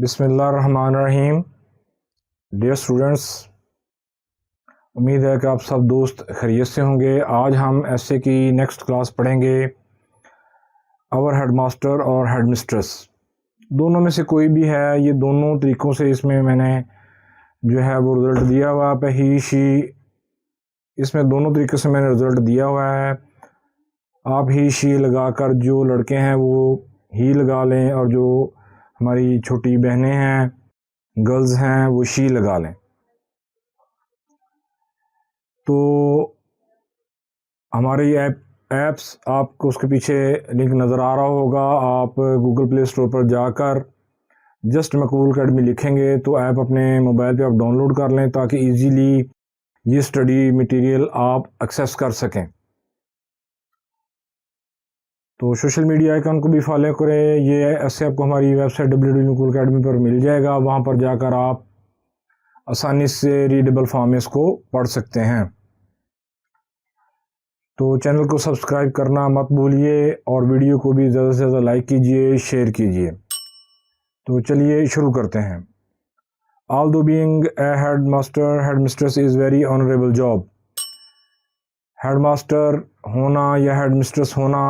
بسم اللہ الرحمن الرحیم. ڈیئر اسٹوڈنٹس، امید ہے کہ آپ سب دوست خیریت سے ہوں گے. آج ہم ایسے کی نیکسٹ کلاس پڑھیں گے. اور ہیڈ ماسٹر اور ہیڈ مسٹریس دونوں میں سے کوئی بھی ہے، یہ دونوں طریقوں سے اس میں نے جو ہے وہ رزلٹ دیا ہوا ہے. ہی شی، اس میں دونوں طریقے سے میں نے رزلٹ دیا ہوا ہے. آپ ہی شی لگا کر جو لڑکے ہیں وہ ہی لگا لیں، اور جو ہماری چھوٹی بہنیں ہیں گرلز ہیں وہ شی لگا لیں. تو ہماری ایپس آپ کو اس کے پیچھے لنک نظر آ رہا ہوگا. آپ گوگل پلے اسٹور پر جا کر جسٹ مقبول اکیڈمی لکھیں گے تو ایپ اپنے موبائل پہ آپ ڈاؤن لوڈ کر لیں تاکہ ایزیلی یہ اسٹڈی مٹیریل آپ ایکسیس کر سکیں. تو سوشل میڈیا آئیکن کو بھی فالو کریں. یہ ایسے آپ کو ہماری ویب سائٹ www.cool-academy پر مل جائے گا. وہاں پر جا کر آپ آسانی سے ریڈیبل فارم میں اس کو پڑھ سکتے ہیں. تو چینل کو سبسکرائب کرنا مت بھولیے اور ویڈیو کو بھی زیادہ سے زیادہ لائک کیجیے، شیئر کیجیے. تو چلیے شروع کرتے ہیں. Although being a headmaster, headmistress is very honorable job. Head master ہونا یا ہیڈ مسٹریس ہونا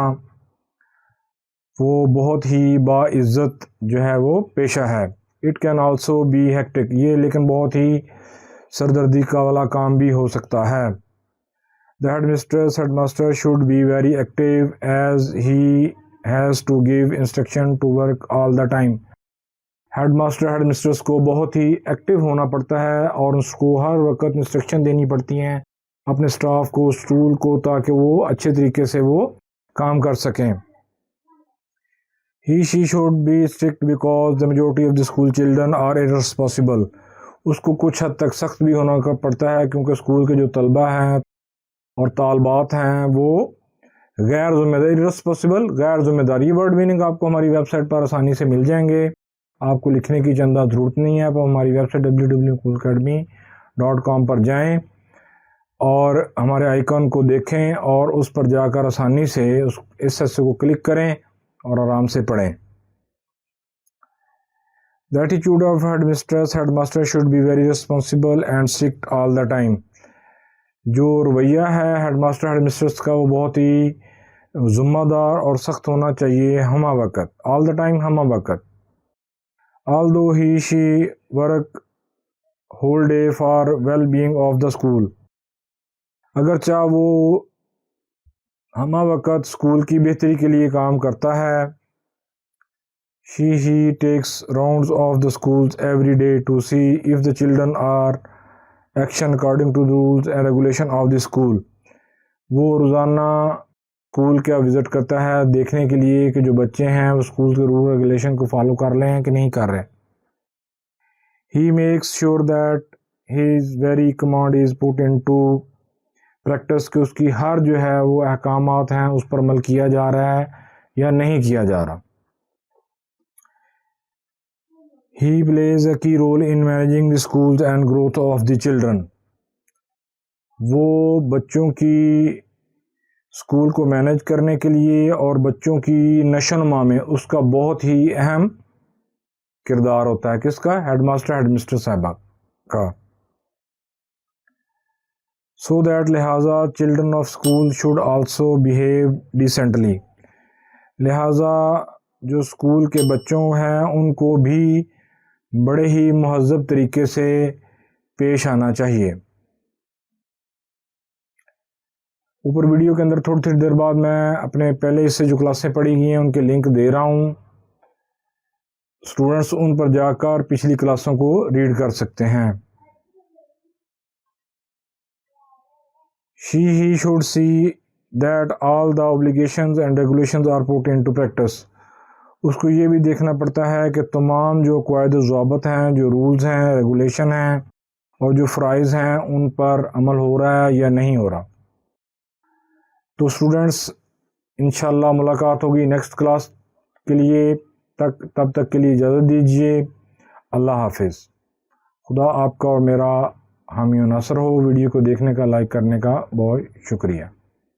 وہ بہت ہی باعزت جو ہے وہ پیشہ ہے. It can also be hectic, یہ لیکن بہت ہی سردردی کا والا کام بھی ہو سکتا ہے. The head master should be very active as he has to give instruction to work all the time. Head master head mistress کو بہت ہی ایکٹیو ہونا پڑتا ہے اور اس کو ہر وقت انسٹرکشن دینی پڑتی ہیں اپنے اسٹاف کو، اسٹول کو، تاکہ وہ اچھے طریقے سے وہ کام کر سکیں. He she should be strict because the majority of the school children are irresponsible. اس کو کچھ حد تک سخت بھی ہونا پڑتا ہے کیونکہ اسکول کے جو طلبہ ہیں اور طالبات ہیں وہ غیر ذمہ دار، irresponsible غیر ذمہ دار. یہ ورڈ میننگ آپ کو ہماری ویب سائٹ پر آسانی سے مل جائیں گے. آپ کو لکھنے کی چندہ ضرورت نہیں ہے. آپ ہماری ویب سائٹ www.cool-academy.com پر جائیں اور ہمارے آئیکن کو دیکھیں اور اس پر جا کر آسانی سے اس حصے کو کلک کریں اور آرام سے پڑھیں. The attitude of headmaster should be very responsible and strict all the time. جو رویہ ہے ہیڈ ماسٹر ہیڈ مسٹریس کا وہ بہت ہی ذمہ دار اور سخت ہونا چاہیے ہمہ وقت. all the time، ہمہ وقت. although he she work whole day for well-being of the school. اگرچہ وہ ہمہ وقت اسکول کی بہتری کے لیے کام کرتا ہے. he takes rounds of the schools every day to see if the children are action according to the rules and regulation of the school. وہ روزانہ اسکول کا وزٹ کرتا ہے دیکھنے کے لیے کہ جو بچے ہیں وہ اسکول کے رول ریگولیشن کو فالو کر رہے ہیں کہ نہیں کر رہے. he makes sure that his very command is put into practice، کہ اس کی ہر جو ہے وہ احکامات ہیں اس پر عمل کیا جا رہا ہے یا نہیں کیا جا رہا. He plays a key role in managing the schools and growth of the children. وہ بچوں کی اسکول کو مینج کرنے کے لیے اور بچوں کی نشو و نما میں اس کا بہت ہی اہم کردار ہوتا ہے. کس کا؟ ہیڈ ماسٹر ہیڈ مسٹر صاحبہ کا. So that لہٰذا children of school should also behave decently. لہٰذا جو اسکول کے بچوں ہیں ان کو بھی بڑے ہی مہذب طریقے سے پیش آنا چاہیے. اوپر ویڈیو کے اندر تھوڑی دیر بعد میں اپنے پہلے اس سے جو کلاسیں پڑھی گئی ہیں ان کے لنک دے رہا ہوں. اسٹوڈنٹس ان پر جا کر پچھلی کلاسوں کو ریڈ کر سکتے ہیں. he should see that all the obligations and regulations are put into practice. اس کو یہ بھی دیکھنا پڑتا ہے کہ تمام جو قواعد و ضوابط ہیں، جو رولز ہیں، ریگولیشن ہیں اور جو فرائض ہیں ان پر عمل ہو رہا ہے یا نہیں ہو رہا. تو اسٹوڈنٹس انشاءاللہ ملاقات ہوگی نیکسٹ کلاس کے لیے. تب تک کے لیے اجازت دیجیے. اللہ حافظ. خدا آپ کا اور میرا حامی و ناصر ہو. ویڈیو کو دیکھنے کا، لائک کرنے کا بہت شکریہ.